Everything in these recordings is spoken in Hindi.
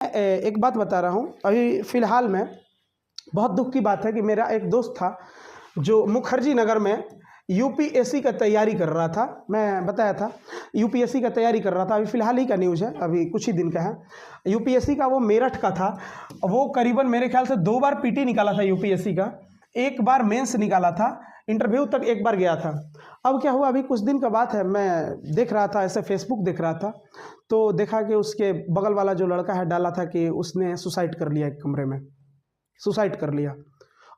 एक बात बता रहा हूँ। अभी फ़िलहाल में बहुत दुख की बात है कि मेरा एक दोस्त था जो मुखर्जी नगर में यूपीएससी का तैयारी कर रहा था। मैं बताया था यूपीएससी का तैयारी कर रहा था। अभी फ़िलहाल ही का न्यूज़ है, अभी कुछ ही दिन का है। यूपीएससी का वो मेरठ का था। वो करीबन मेरे ख्याल से 2 बार पीटी निकाला था यूपीएससी का, 1 बार मेंस निकाला था, इंटरव्यू तक 1 बार गया था। अब क्या हुआ, अभी कुछ दिन का बात है, मैं देख रहा था, ऐसे फेसबुक देख रहा था तो देखा कि उसके बगल वाला जो लड़का है डाला था कि उसने सुसाइड कर लिया, एक कमरे में सुसाइड कर लिया।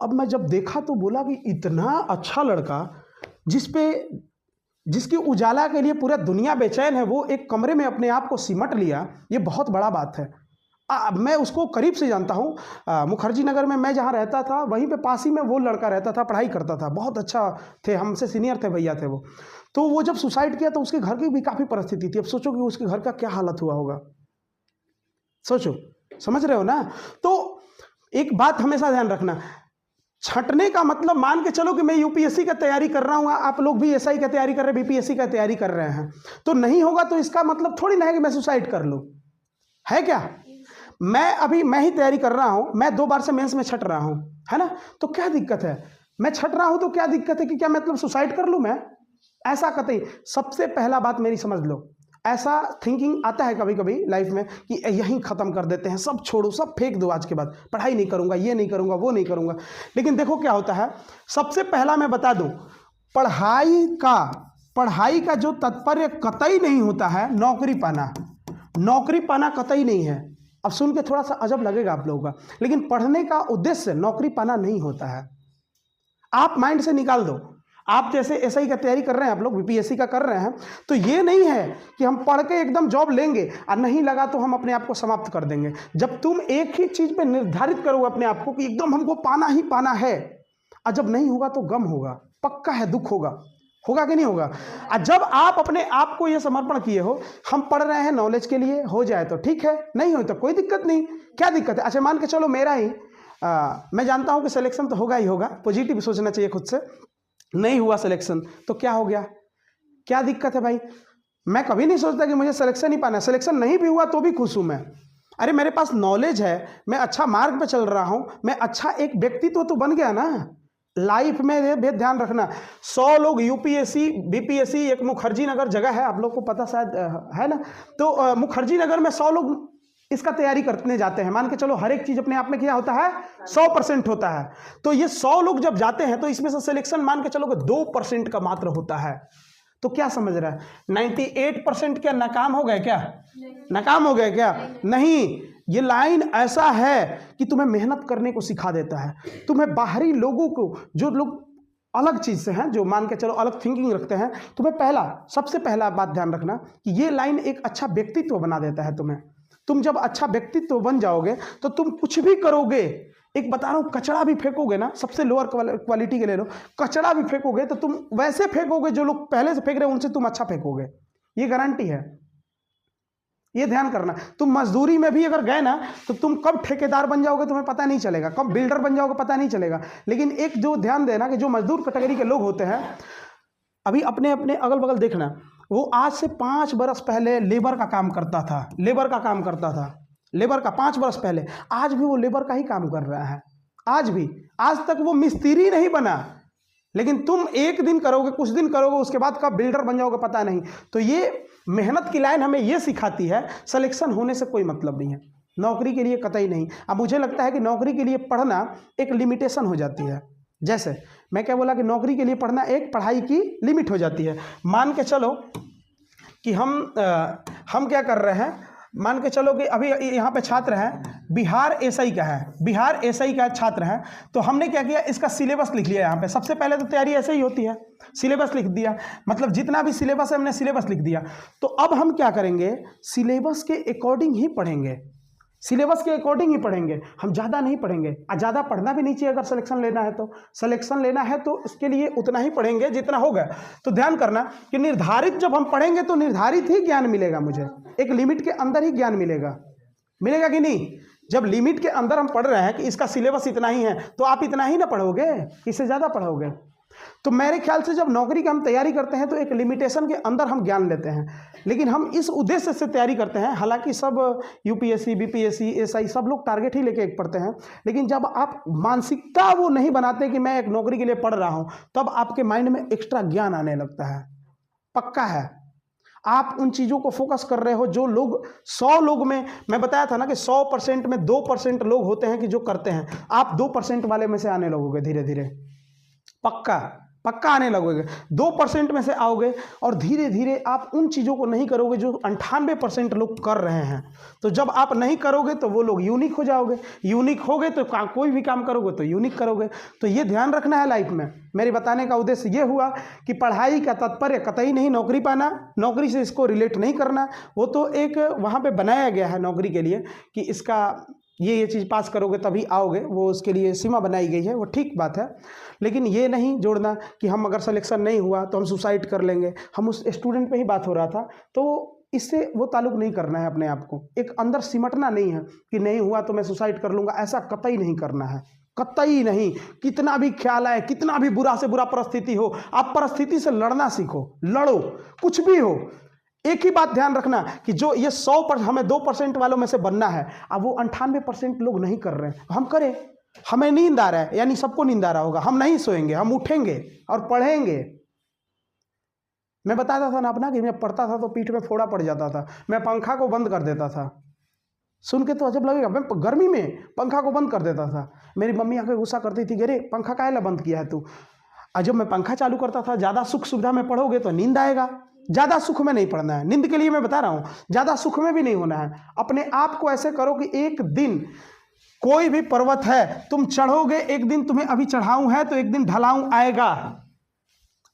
अब मैं जब देखा तो बोला कि इतना अच्छा लड़का जिसके उजाला के लिए पूरा दुनिया बेचैन है, वो एक कमरे में अपने आप को सिमट लिया, ये बहुत बड़ा बात है। मैं उसको करीब से जानता हूँ। मुखर्जी नगर में मैं जहाँ रहता था वहीं पे पास ही में वो लड़का रहता था, पढ़ाई करता था, बहुत अच्छा थे, हमसे सीनियर थे, भैया थे वो। तो वो जब सुसाइड किया तो उसके घर की भी काफ़ी परिस्थिति थी। अब सोचो कि उसके घर का क्या हालत हुआ होगा, सोचो, समझ रहे हो ना। तो एक बात हमेशा ध्यान रखना, छंटने का मतलब मान के चलो कि मैं यूपीएससी का तैयारी कर रहा हूँ, आप लोग भी एसआई का तैयारी कर रहे हैं, बीपीएससी का तैयारी कर रहे हैं, तो नहीं होगा तो इसका मतलब थोड़ी ना है कि मैं सुसाइड कर लूँ, है क्या। मैं ही तैयारी कर रहा हूँ, मैं 2 बार से मेंस में छट रहा हूँ, है ना। तो क्या दिक्कत है, मैं छट रहा हूँ तो क्या दिक्कत है कि क्या मतलब सुसाइड कर लूँ मैं, ऐसा कतई। सबसे पहला बात मेरी समझ लो, ऐसा थिंकिंग आता है कभी कभी लाइफ में कि यहीं ख़त्म कर देते हैं, सब छोड़ो, सब फेंक दो, आज के बाद पढ़ाई नहीं करूँगा, ये नहीं करूँगा, वो नहीं करूँगा। लेकिन देखो क्या होता है, सबसे पहला मैं बता दूँ, पढ़ाई का जो तात्पर्य कतई नहीं होता है नौकरी पाना कतई नहीं है। अब सुन के थोड़ा सा अजब लगेगा आप लोगों का, लेकिन पढ़ने का उद्देश्य नौकरी पाना नहीं होता है। आप माइंड से निकाल दो। आप जैसे एसआई का तैयारी कर रहे हैं, आप लोग बीपीएससी का कर रहे हैं, तो ये नहीं है कि हम पढ़ के एकदम जॉब लेंगे और नहीं लगा तो हम अपने आप को समाप्त कर देंगे। जब तुम एक ही चीज पे निर्धारित करोगे अपने आप को कि एकदम हमको पाना ही पाना है, और जब नहीं होगा तो गम होगा, पक्का है, दुख होगा कि नहीं होगा। और जब आप अपने आप को ये समर्पण किए हो, हम पढ़ रहे हैं नॉलेज के लिए, हो जाए तो ठीक है, नहीं हो तो कोई दिक्कत नहीं, क्या दिक्कत है। अच्छा मान के चलो मेरा ही मैं जानता हूं कि सिलेक्शन तो होगा ही होगा, पॉजिटिव सोचना चाहिए खुद से। नहीं हुआ सिलेक्शन तो क्या हो गया, क्या दिक्कत है भाई। मैं कभी नहीं सोचता कि मुझे सिलेक्शन ही पाना है, सिलेक्शन नहीं भी हुआ तो भी खुश हूं मैं। अरे मेरे पास नॉलेज है, मैं अच्छा मार्ग पे चल रहा हूं, मैं अच्छा एक व्यक्तित्व तो बन गया ना लाइफ में। भी ध्यान रखना, 100 लोग यूपीएससी बीपीएससी, एक मुखर्जी नगर जगह है, आप लोग को पता शायद है ना, तो मुखर्जी नगर में 100 लोग इसका तैयारी करने जाते हैं। मान के चलो हर एक चीज अपने आप में क्या होता है, 100% होता है। तो ये 100 लोग जब जाते हैं तो इसमें से सिलेक्शन मान के चलो कि 2% का मात्र होता है। तो क्या समझ रहा है, 98% क्या नाकाम हो गए क्या, नाकाम हो गए क्या, नहीं। ये लाइन ऐसा है कि तुम्हें मेहनत करने को सिखा देता है, तुम्हें बाहरी लोगों को, जो लोग अलग चीज से हैं, जो मान के चलो अलग थिंकिंग रखते हैं, तुम्हें सबसे पहला बात ध्यान रखना कि ये लाइन एक अच्छा व्यक्तित्व बना देता है तुम्हें। तुम जब अच्छा व्यक्तित्व बन जाओगे तो तुम कुछ भी करोगे, एक बता रहा हूं, कचड़ा भी फेंकोगे ना, सबसे लोअर क्वालिटी के ले लो, कचड़ा भी फेंकोगे तो तुम वैसे फेंकोगे जो लोग पहले से फेंक रहे हैं उनसे तुम अच्छा फेंकोगे, ये गारंटी है, ये ध्यान करना। तुम मजदूरी में भी अगर गए ना तो तुम कब ठेकेदार बन जाओगे तुम्हें पता नहीं चलेगा, कब बिल्डर बन जाओगे पता नहीं चलेगा। लेकिन एक जो ध्यान देना कि जो मजदूर कैटेगरी के लोग होते हैं, अभी अपने अपने अगल बगल देखना, वो आज से 5 बरस पहले लेबर का काम करता था, लेबर का 5 बरस पहले, आज भी वो लेबर का ही काम कर रहा है, आज तक वो मिस्त्री नहीं बना। लेकिन तुम एक दिन करोगे, कुछ दिन करोगे, उसके बाद कब बिल्डर बन जाओगे पता नहीं। तो ये मेहनत की लाइन हमें ये सिखाती है, सिलेक्शन होने से कोई मतलब नहीं है, नौकरी के लिए कतई नहीं। अब मुझे लगता है कि नौकरी के लिए पढ़ना एक लिमिटेशन हो जाती है। जैसे मैं क्या बोला कि नौकरी के लिए पढ़ना एक पढ़ाई की लिमिट हो जाती है। मान के चलो कि हम क्या कर रहे हैं, मान के चलो कि अभी यहाँ पे छात्र हैं, बिहार एसआई का छात्र हैं, तो हमने क्या किया, इसका सिलेबस लिख लिया। यहाँ पे सबसे पहले तो तैयारी ऐसे ही होती है, सिलेबस लिख दिया, मतलब जितना भी सिलेबस है हमने सिलेबस लिख दिया। तो अब हम क्या करेंगे, सिलेबस के अकॉर्डिंग ही पढ़ेंगे, हम ज़्यादा नहीं पढ़ेंगे, और ज़्यादा पढ़ना भी नहीं चाहिए। अगर सिलेक्शन लेना है तो इसके लिए उतना ही पढ़ेंगे जितना होगा। तो ध्यान करना कि निर्धारित जब हम पढ़ेंगे तो निर्धारित ही ज्ञान मिलेगा, मुझे एक लिमिट के अंदर ही ज्ञान मिलेगा कि नहीं। जब लिमिट के अंदर हम पढ़ रहे हैं कि इसका सिलेबस इतना ही है, तो आप इतना ही ना पढ़ोगे, इससे ज़्यादा पढ़ोगे। तो मेरे ख्याल से जब नौकरी की हम तैयारी करते हैं तो एक लिमिटेशन के अंदर हम ज्ञान लेते हैं, लेकिन हम इस उद्देश्य से तैयारी करते हैं। हालांकि सब यूपीएससी, बीपीएससी, एसआई सब लोग टारगेट ही लेके एक पढ़ते हैं, लेकिन जब आप मानसिकता वो नहीं बनाते कि मैं एक नौकरी के लिए पढ़ रहा हूं, तब आपके माइंड में एक्स्ट्रा ज्ञान आने लगता है। पक्का है, आप उन चीज़ों को फोकस कर रहे हो जो लोग 100 लोग में, मैं बताया था ना कि 100% में 2% लोग होते हैं कि जो करते हैं। आप 2% वाले में से आने लगोगे धीरे धीरे, पक्का पक्का आने लगोगे, 2% में से आओगे और धीरे धीरे आप उन चीज़ों को नहीं करोगे जो 98% लोग कर रहे हैं। तो जब आप नहीं करोगे तो वो लोग यूनिक हो जाओगे, यूनिक होगे तो कोई भी काम करोगे तो यूनिक करोगे। तो ये ध्यान रखना है लाइफ में। मेरे बताने का उद्देश्य ये हुआ कि पढ़ाई का तात्पर्य कतई नहीं नौकरी पाना, नौकरी से इसको रिलेट नहीं करना। वो तो एक वहाँ पर बनाया गया है नौकरी के लिए कि इसका ये चीज़ पास करोगे तभी आओगे, वो उसके लिए सीमा बनाई गई है, वो ठीक बात है। लेकिन ये नहीं जोड़ना कि हम अगर सिलेक्शन नहीं हुआ तो हम सुसाइड कर लेंगे। हम उस स्टूडेंट पे ही बात हो रहा था, तो इससे वो ताल्लुक़ नहीं करना है अपने आप को। एक अंदर सिमटना नहीं है कि नहीं हुआ तो मैं सुसाइड कर लूँगा, ऐसा कतई नहीं करना है, कतई नहीं। कितना भी ख्याल आए, कितना भी बुरा से बुरा परिस्थिति हो, आप परिस्थिति से लड़ना सीखो, लड़ो, कुछ भी हो। एक ही बात ध्यान रखना कि जो ये 100% हमें 2% वालों में से बनना है, अब वो 98% लोग नहीं कर रहे हैं, हम करें। हमें नींद आ रहा है, यानी सबको नींद आ रहा होगा, हम नहीं सोएंगे, हम उठेंगे और पढ़ेंगे। मैं बताता था ना अपना कि मैं पढ़ता था तो पीठ में फोड़ा पड़ जाता था, मैं पंखा को बंद कर देता था। सुन के तो अजब लगेगा, मैं गर्मी में पंखा को बंद कर देता था। मेरी मम्मी आके गुस्सा करती थी, अरे पंखा काहे ला बंद किया है तू। और जब मैं पंखा चालू करता था, ज़्यादा सुख सुविधा में पढ़ोगे तो नींद आएगा, ज़्यादा सुख में नहीं पढ़ना है। नींद के लिए मैं बता रहा हूँ, ज़्यादा सुख में भी नहीं होना है। अपने आप को ऐसे करो कि एक दिन कोई भी पर्वत है तुम चढ़ोगे, एक दिन तुम्हें अभी चढ़ाऊं है तो एक दिन ढलाऊं आएगा,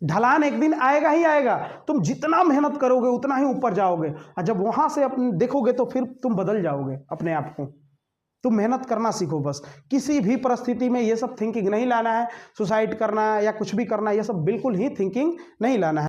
ढलान एक दिन आएगा ही आएगा। तुम जितना मेहनत करोगे उतना ही ऊपर जाओगे, और जब वहां से अपने देखोगे तो फिर तुम बदल जाओगे अपने आप को। तुम मेहनत करना सीखो बस। किसी भी परिस्थिति में ये सब थिंकिंग नहीं लाना है, सुसाइड करना या कुछ भी करना, ये सब बिल्कुल ही थिंकिंग नहीं लाना है।